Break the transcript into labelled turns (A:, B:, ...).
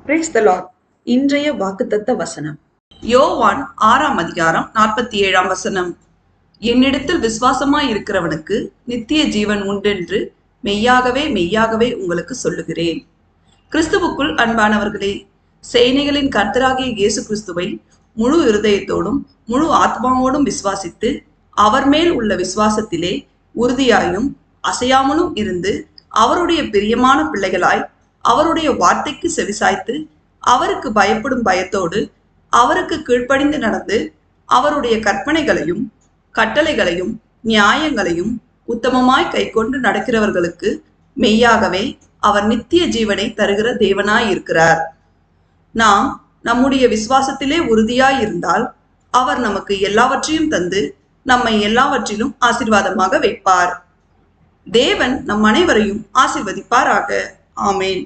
A: Praise the Lord. இன்றைய வாக்குத்தத்த வசனம் யோவான் 6:47. என்னிடத்தில் விசுவாசமாய் இருக்கிறவனுக்கு நித்திய ஜீவன் உண்டென்று மெய்யாகவே மெய்யாகவே உங்களுக்கு சொல்லுகிறேன். கிறிஸ்துவுக்குள் அன்பானவர்களே, சேனைகளின் கர்த்தராகிய இயேசு கிறிஸ்துவை முழு இருதயத்தோடும் முழு ஆத்மாவோடும் விசுவாசித்து அவர் மேல் உள்ள விசுவாசத்திலே உறுதியாயும் அசையாமலும் இருந்து அவருடைய பிரியமான பிள்ளைகளாய் அவருடைய வார்த்தைக்கு செவிசாய்த்து அவருக்கு பயப்படும் பயத்தோடு அவருக்கு கீழ்ப்படிந்து நடந்து அவருடைய கற்பனைகளையும் கட்டளைகளையும் நியாயங்களையும் உத்தமமாய் கைக்கொண்டு நடக்கிறவர்களுக்கு மெய்யாகவே அவர் நித்திய ஜீவனை தருகிற தேவனாய் இருக்கிறார். நாம் நம்முடைய விசுவாசத்திலே உறுதியாய் இருந்தால் அவர் நமக்கு எல்லாவற்றையும் தந்து நம்மை எல்லாவற்றிலும் ஆசீர்வாதமாக வைப்பார். தேவன் நம் அனைவரையும் ஆசீர்வதிப்பாராக. ஆமேன்.